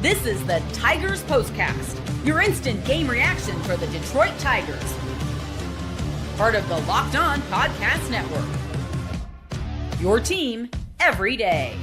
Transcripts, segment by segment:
This is the Tigers Postcast, your instant game reaction for the Detroit Tigers. Part of the Locked On Podcast Network. Your team every day.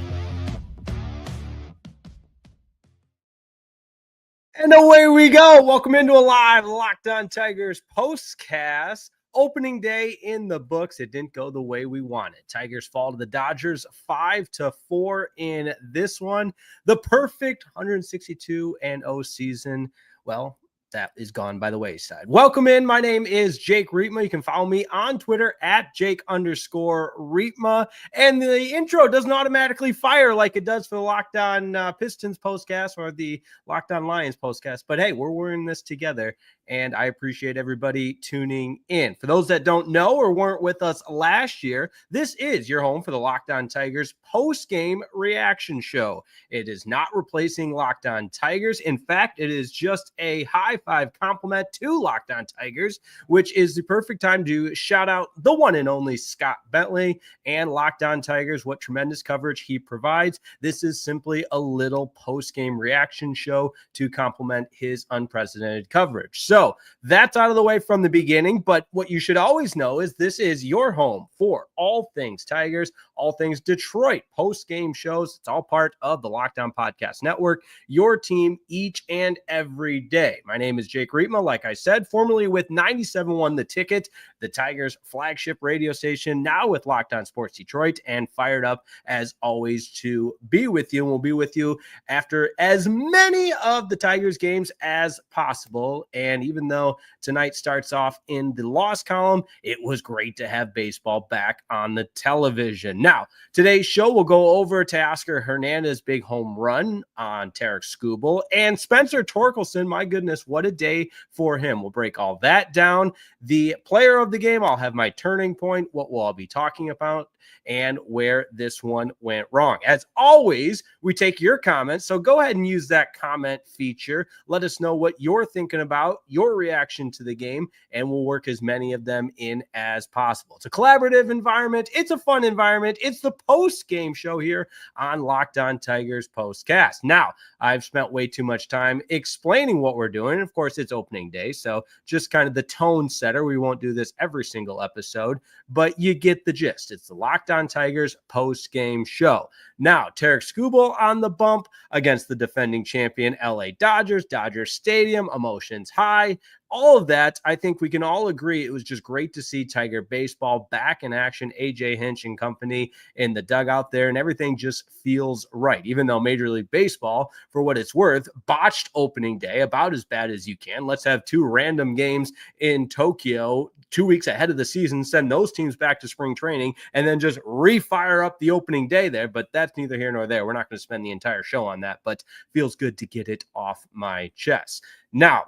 And away we go. Welcome into a live Locked On Tigers Postcast. Opening day in the books. It didn't go the way we wanted. Tigers fall to the Dodgers 5-4 in this one. The perfect 162-0 season. Well, that is gone by the wayside. Welcome in. My name is Jake Riepma. You can follow me on Twitter at Jake_Riepma. And the intro doesn't automatically fire like it does for the Locked On Pistons postcast or the Locked On Lions postcast. But hey, we're wearing this together, and I appreciate everybody tuning in. For those that don't know or weren't with us last year, this is your home for the Locked On Tigers post-game reaction show. It is not replacing Locked On Tigers. In fact, it is just a high-five compliment to Locked On Tigers, which is the perfect time to shout out the one and only Scott Bentley and Locked On Tigers, what tremendous coverage he provides. This is simply a little post-game reaction show to complement his unprecedented coverage. So that's out of the way from the beginning, but what you should always know is this is your home for all things Tigers, all things Detroit post-game shows. It's all part of the Locked On Podcast Network, your team each and every day. My name is Jake Riepma, like I said, formerly with 97.1 The Ticket, the Tigers flagship radio station, now with Locked On Sports Detroit, and fired up as always to be with you. And we'll be with you after as many of the Tigers games as possible. And even though tonight starts off in the loss column, it was great to have baseball back on the television. Now, today's show will go over Teoscar Hernandez' big home run on Tarik Skubal and Spencer Torkelson. My goodness, what a day for him. We'll break all that down. The player of the game, I'll have my turning point, what we'll all be talking about, and where this one went wrong. As always, we take your comments, so go ahead and use that comment feature. Let us know what you're thinking about, your reaction to the game, and we'll work as many of them in as possible. It's a collaborative environment. It's a fun environment. It's the post-game show here on Locked On Tigers Postcast. Now, I've spent way too much time explaining what we're doing. Of course, it's opening day, so just kind of the tone setter. We won't do this every single episode, but you get the gist. It's the Locked On Tigers post-game show. Now, Tarik Skubal on the bump against the defending champion LA Dodgers, Dodger Stadium, emotions high. All of that, I think we can all agree it was just great to see Tiger baseball back in action, AJ Hinch and company in the dugout there, and everything just feels right. Even though Major League Baseball, for what it's worth, botched opening day about as bad as you can. Let's have two random games in Tokyo 2 weeks ahead of the season, send those teams back to spring training, and then just refire up the opening day there. But that's neither here nor there. We're not going to spend the entire show on that, but feels good to get it off my chest. Now,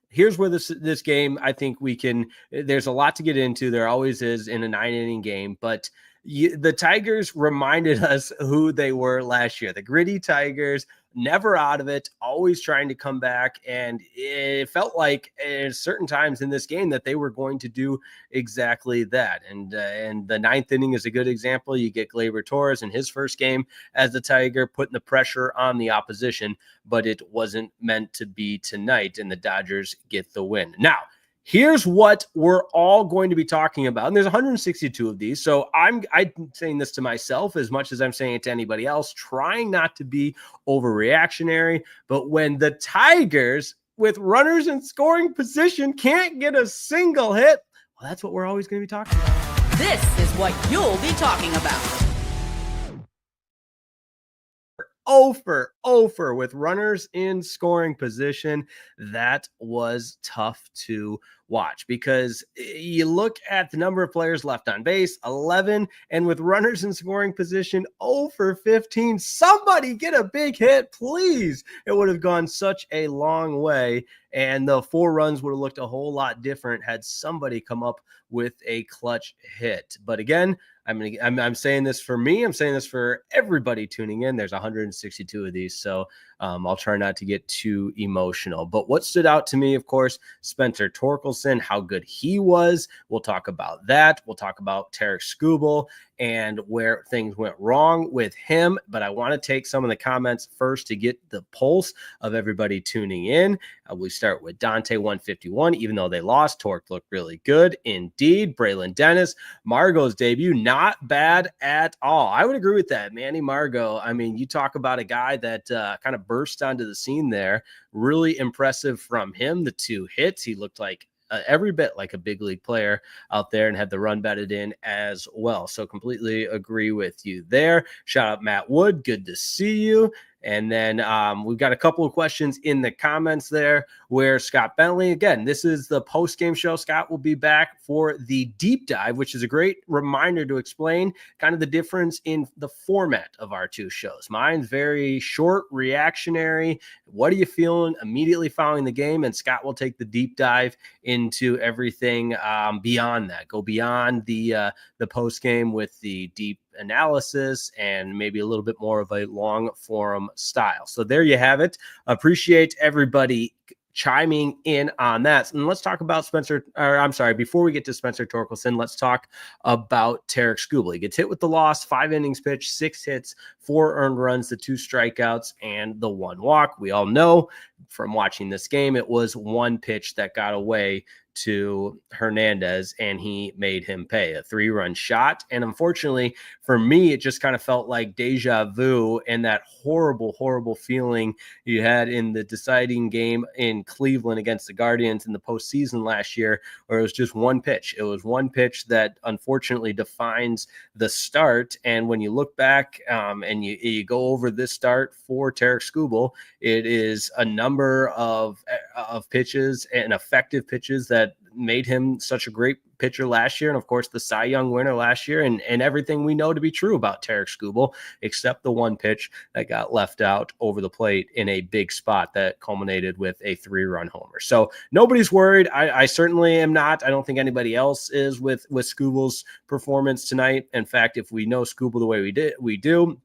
here's where this game, I think there's a lot to get into. There always is in a 9-inning game, but the Tigers reminded us who they were last year. The gritty Tigers, never out of it, always trying to come back. And it felt like at certain times in this game that they were going to do exactly that. And the 9th inning is a good example. You get Gleyber Torres in his first game as the Tiger, putting the pressure on the opposition, but it wasn't meant to be tonight, and the Dodgers get the win. Now, here's what we're all going to be talking about. And there's 162 of these. So I'm saying this to myself as much as I'm saying it to anybody else, trying not to be overreactionary. But when the Tigers, with runners in scoring position, can't get a single hit, well, that's what we're always going to be talking about. This is what you'll be talking about. 0 for with runners in scoring position. That was tough to watch because you look at the number of players left on base, 11, and with runners in scoring position, 0 for 15. Somebody get a big hit, please. It would have gone such a long way, and the 4 runs would have looked a whole lot different had somebody come up with a clutch hit. But again, I'm saying this for me. I'm saying this for everybody tuning in. There's 162 of these, so I'll try not to get too emotional. But what stood out to me, of course, Spencer Torkelson, how good he was. We'll talk about that. We'll talk about Tarik Skubal and where things went wrong with him. But I want to take some of the comments first to get the pulse of everybody tuning in. We start with Dante 151. Even though they lost, Torque looked really good indeed. Braylon Dennis, Margot's debut, not bad at all. I would agree with that. Manny Margot, I mean, you talk about a guy that kind of burst onto the scene there. Really impressive from him. The 2 hits, he looked like every bit like a big league player out there and had the run batted in as well. So completely agree with you there. Shout out Matt Wood. Good to see you. And then we've got a couple of questions in the comments there where Scott Bentley, again, this is the post-game show. Scott will be back for the deep dive, which is a great reminder to explain kind of the difference in the format of our 2 shows. Mine's very short, reactionary. What are you feeling immediately following the game? And Scott will take the deep dive into everything beyond that. Go beyond the post-game with the deep analysis and maybe a little bit more of a long forum style. So there you have it. Appreciate everybody chiming in on that. And let's talk about before we get to Spencer Torkelson, let's talk about Tarik Skubal. He gets hit with the loss, 5 innings pitched, 6 hits, 4 earned runs, the 2 strikeouts, and the 1 walk. We all know from watching this game, it was 1 pitch that got away to Hernandez, and he made him pay a 3-run shot. And unfortunately for me, it just kind of felt like deja vu and that horrible, horrible feeling you had in the deciding game in Cleveland against the Guardians in the postseason last year, where it was just 1 pitch. It was 1 pitch that unfortunately defines the start. And when you look back and you go over this start for Tarik Skubal, it is a number of pitches and effective pitches that made him such a great pitcher last year. And of course, the Cy Young winner last year, and everything we know to be true about Tarik Skubal, except the 1 pitch that got left out over the plate in a big spot that culminated with a 3-run homer. So nobody's worried. I certainly am not. I don't think anybody else is with Skubal's performance tonight. In fact, if we know Skubal the way we do,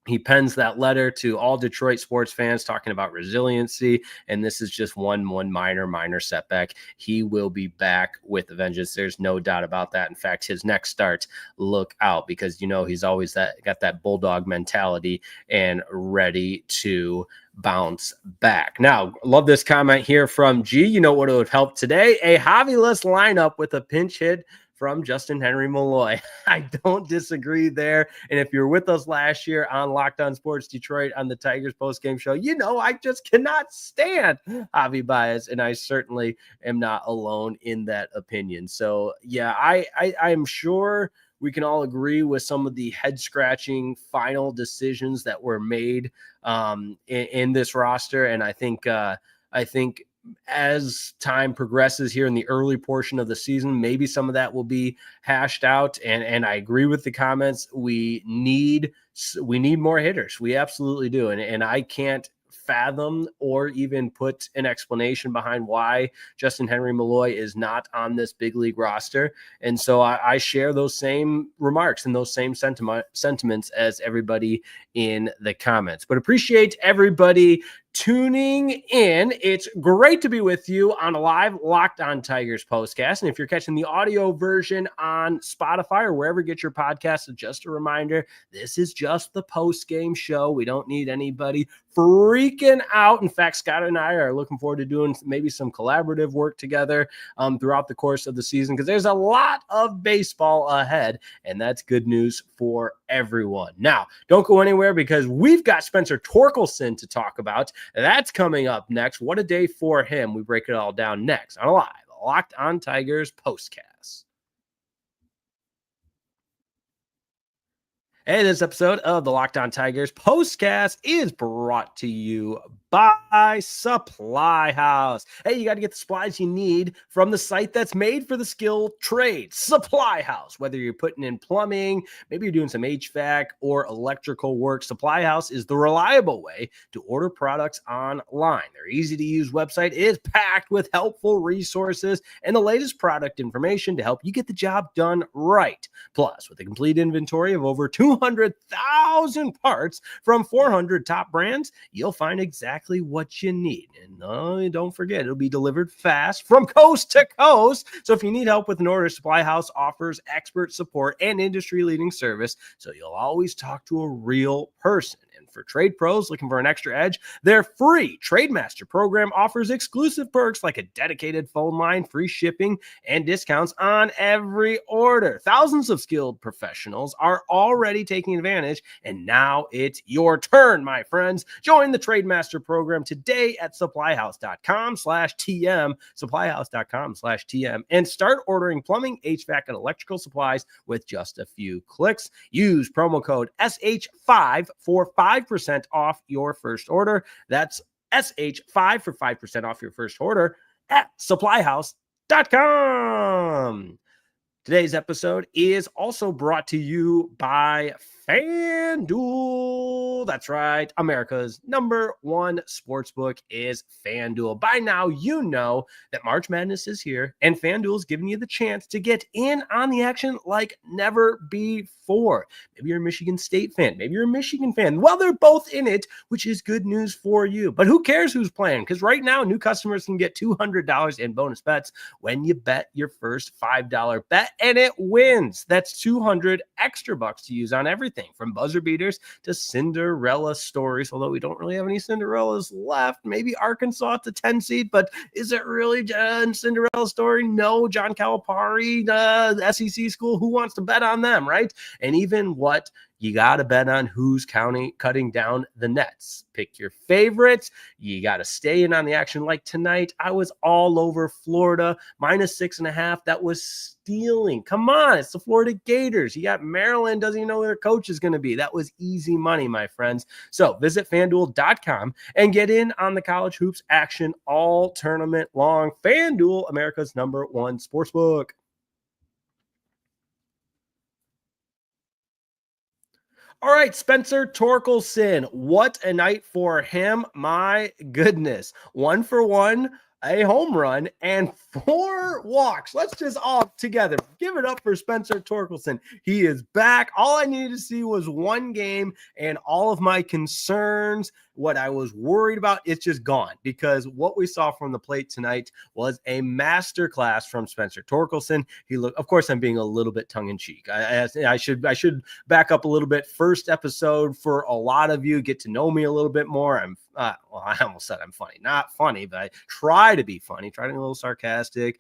he pens that letter to all Detroit sports fans talking about resiliency, and this is just one minor setback. He will be back with a vengeance. There's no doubt about that. In fact, his next start, look out, because he's always got that bulldog mentality and ready to bounce back. Now, love this comment here from G. You know what it would help today? A Javy-less lineup with a pinch hit from Justin Henry Malloy. I don't disagree there. And if you're with us last year on Locked On Sports Detroit on the Tigers postgame show, I just cannot stand Javi Baez, and I certainly am not alone in that opinion. So yeah, I'm sure we can all agree with some of the head-scratching final decisions that were made in this roster. And I think as time progresses here in the early portion of the season, maybe some of that will be hashed out. And I agree with the comments. We need more hitters. We absolutely do. And I can't fathom or even put an explanation behind why Justin Henry Malloy is not on this big league roster. And so I share those same remarks and those same sentiments as everybody in the comments. But appreciate everybody tuning in. It's great to be with you on a live Locked On Tigers postcast. And if you're catching the audio version on Spotify or wherever you get your podcasts, just a reminder, this is just the post-game show. We don't need anybody freaking out. In fact, Scott and I are looking forward to doing maybe some collaborative work together throughout the course of the season, because there's a lot of baseball ahead, and that's good news for everyone. Now, don't go anywhere, because we've got Spencer Torkelson to talk about. That's coming up next. What a day for him. We break it all down next on a live Locked On Tigers postcast. Hey, this episode of the Locked On Tigers postcast is brought to you by Supply House. Hey, you got to get the supplies you need from the site that's made for the skilled trades, Supply House. Whether you're putting in plumbing, maybe you're doing some HVAC or electrical work, Supply House is the reliable way to order products online. Their easy-to-use website is packed with helpful resources and the latest product information to help you get the job done right. Plus, with a complete inventory of over 200 200,000 parts from 400 top brands, you'll find exactly what you need. And don't forget, it'll be delivered fast from coast to coast. So if you need help with an order, Supply House offers expert support and industry-leading service, so you'll always talk to a real person. And for trade pros looking for an extra edge, their free TradeMaster program offers exclusive perks like a dedicated phone line, free shipping, and discounts on every order. Thousands of skilled professionals are already taking advantage, and now it's your turn, my friends. Join the TradeMaster program today at supplyhouse.com/TM, supplyhouse.com/TM, and start ordering plumbing, HVAC, and electrical supplies with just a few clicks. Use promo code SH5 for 5% off your first order. That's SH5 for 5% off your first order at supplyhouse.com. Today's episode is also brought to you by FanDuel. That's right. America's #1 sportsbook is FanDuel. By now, you know that March Madness is here, and FanDuel is giving you the chance to get in on the action like never before. Maybe you're a Michigan State fan. Maybe you're a Michigan fan. Well, they're both in it, which is good news for you. But who cares who's playing? Because right now, new customers can get $200 in bonus bets when you bet your first $5 bet, and it wins. That's $200 extra bucks to use on everything from buzzer beaters to Cinderella stories, although we don't really have any Cinderellas left. Maybe Arkansas at the 10 seed, but is it really a Cinderella story? No. John Calipari, the SEC school, who wants to bet on them, right? And even what you got to bet on who's cutting down the nets. Pick your favorites. You got to stay in on the action. Like tonight, I was all over Florida, -6.5. That was stealing. Come on, it's the Florida Gators. You got Maryland, doesn't even know who their coach is going to be. That was easy money, my friends. So visit FanDuel.com and get in on the college hoops action all tournament long. FanDuel, America's #1 sportsbook. All right, Spencer Torkelson. What a night for him. My goodness. 1 for 1, a home run, and 4 walks. Let's just all together give it up for Spencer Torkelson. He is back. All I needed to see was one game, and all of my concerns, what I was worried about, it's just gone, because what we saw from the plate tonight was a masterclass from Spencer Torkelson. He looked, of course, I'm being a little bit tongue-in-cheek. I should back up a little bit. First episode for a lot of you, get to know me a little bit more. I almost said I'm funny. Not funny, but I try to be funny, try to be a little sarcastic,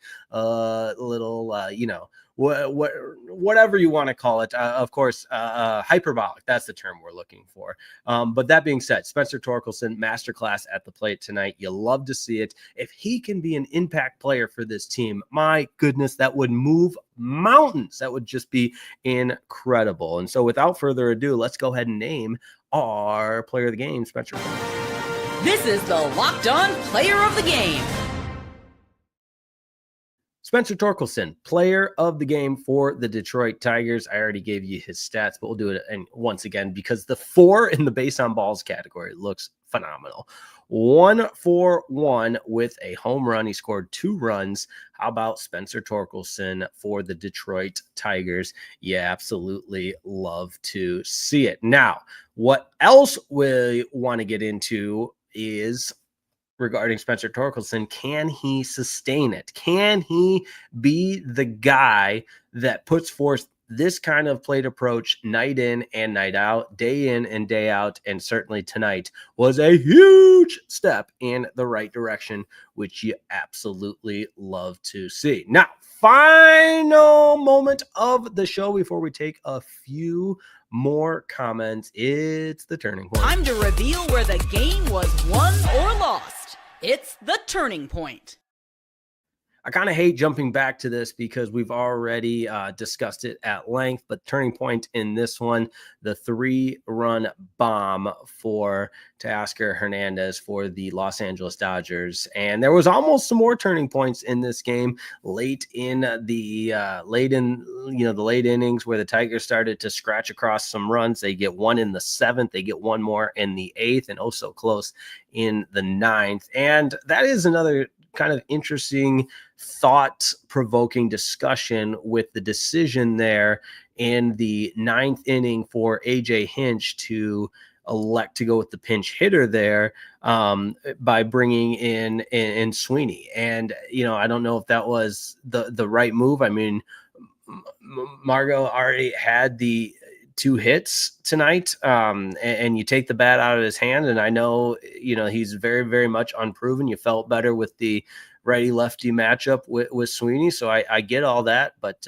whatever you want to call it. Of course, hyperbolic. That's the term we're looking for. But that being said, Spencer Torkelson, masterclass at the plate tonight. You love to see it. If he can be an impact player for this team, my goodness, that would move mountains. That would just be incredible. And so without further ado, let's go ahead and name our player of the game, Spencer. This is the Locked On Player of the Game. Spencer Torkelson, player of the game for the Detroit Tigers. I already gave you his stats, but we'll do it once again because the 4 in the base on balls category looks phenomenal. 1 for 1 with a home run. He scored 2 runs. How about Spencer Torkelson for the Detroit Tigers? You absolutely love to see it. Now, what else we want to get into is regarding Spencer Torkelson. Can he sustain it? Can he be the guy that puts forth this kind of plate approach night in and night out, day in and day out? And certainly tonight was a huge step in the right direction, which you absolutely love to see. Now, final moment of the show before we take a few more comments. It's the turning point. Time to reveal where the game was won or lost. It's the turning point. I kind of hate jumping back to this because we've already discussed it at length, but turning point in this one, the 3-run bomb for Teoscar Hernandez for the Los Angeles Dodgers. And there was almost some more turning points in this game late in the late innings where the Tigers started to scratch across some runs. They get one in the 7th, they get one more in the 8th, and oh so close in the 9th. And that is another kind of interesting, thought-provoking discussion with the decision there in the 9th inning for AJ Hinch to elect to go with the pinch hitter there by bringing in Sweeney. And, I don't know if that was the right move. I mean, Margot already had the 2 hits tonight, and you take the bat out of his hand. And I know, he's very, very much unproven. You felt better with the righty lefty matchup with Sweeney. So I get all that, but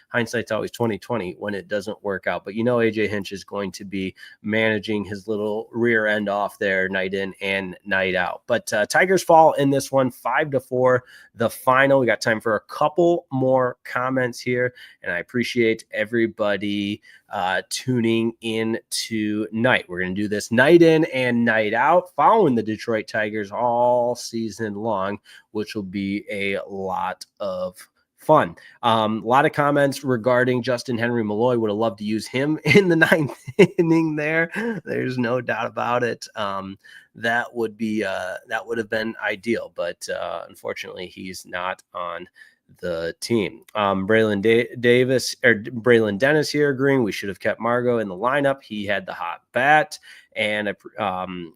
hindsight's always 20/20 when it doesn't work out. But AJ Hinch is going to be managing his little rear end off there night in and night out. But Tigers fall in this one 5-4, the final. We got time for a couple more comments here, and I appreciate everybody tuning in tonight. We're going to do this night in and night out, following the Detroit Tigers all season long, which will be a lot of fun. A lot of comments regarding Justin Henry Malloy. Would have loved to use him in the 9th inning there. There's no doubt about it. That would have been ideal, but unfortunately he's not on the team. Braylon Dennis here agreeing we should have kept Margot in the lineup. He had the hot bat. And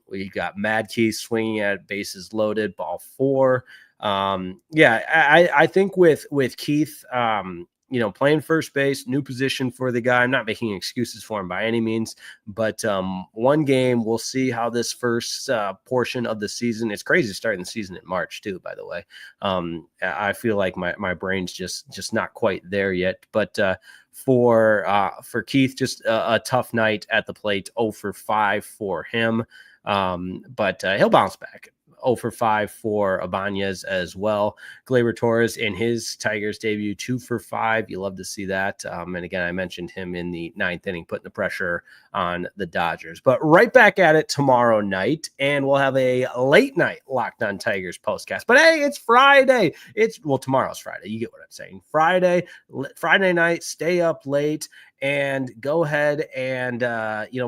we got Mad Keith swinging at bases loaded, ball 4. I think with Keith, playing first base, new position for the guy. I'm not making excuses for him by any means, but one game, we'll see how this first portion of the season. It's crazy starting the season in March too, by the way. I feel like my brain's just not quite there yet, but for Keith, just a tough night at the plate. 0 for 5 for him, but he'll bounce back. 0 for 5 for Ibanez as well. Gleyber Torres in his Tigers debut, 2 for 5. You love to see that. And again, I mentioned him in the 9th inning, putting the pressure on the Dodgers. But right back at it tomorrow night, and we'll have a late night Locked On Tigers postcast. But hey, it's Friday. Tomorrow's Friday. You get what I'm saying. Friday night, stay up late and go ahead and,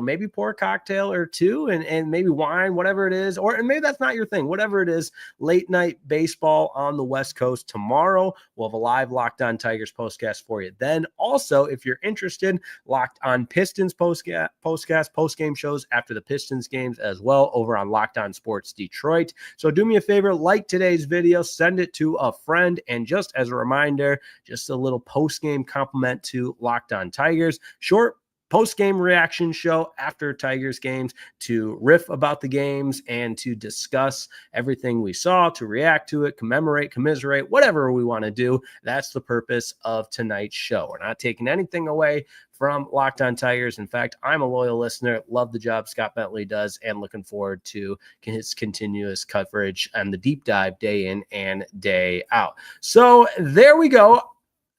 maybe pour a cocktail or two and maybe wine, whatever it is, and maybe that's not your thing, whatever it is. Late night baseball on the West Coast tomorrow. We'll have a live Locked On Tigers postcast for you. Then also, if you're interested, Locked On Pistons postcast, postgame shows after the Pistons games as well over on Locked On Sports Detroit. So do me a favor, like today's video, send it to a friend. And just as a reminder, just a little postgame compliment to Locked On Tigers. Short post-game reaction show after Tigers games to riff about the games and to discuss everything we saw, to react to it, commemorate, commiserate, whatever we want to do. That's the purpose of tonight's show. We're not taking anything away from Locked On Tigers. In fact, I'm a loyal listener, love the job Scott Bentley does, and looking forward to his continuous coverage and the deep dive day in and day out. So there we go.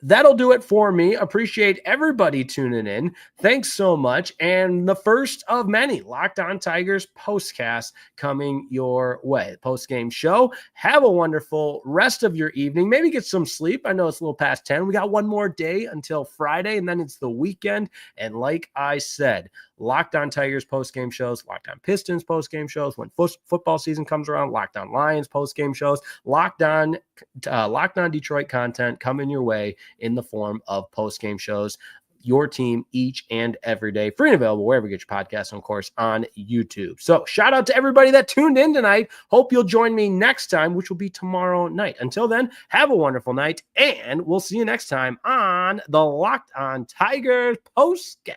That'll do it for me. Appreciate everybody tuning in. Thanks so much. And the first of many Locked On Tigers postcasts coming your way. Post-game show. Have a wonderful rest of your evening. Maybe get some sleep. I know it's a little past 10. We got one more day until Friday, and then it's the weekend. And like I said, Locked On Tigers post-game shows, Locked On Pistons post-game shows, when football season comes around, Locked On Lions post-game shows, Locked On Detroit content coming your way in the form of post-game shows. Your team each and every day, free and available wherever you get your podcasts, and of course on YouTube. So shout out to everybody that tuned in tonight. Hope you'll join me next time, which will be tomorrow night. Until then, have a wonderful night, and we'll see you next time on the Locked On Tigers postcast.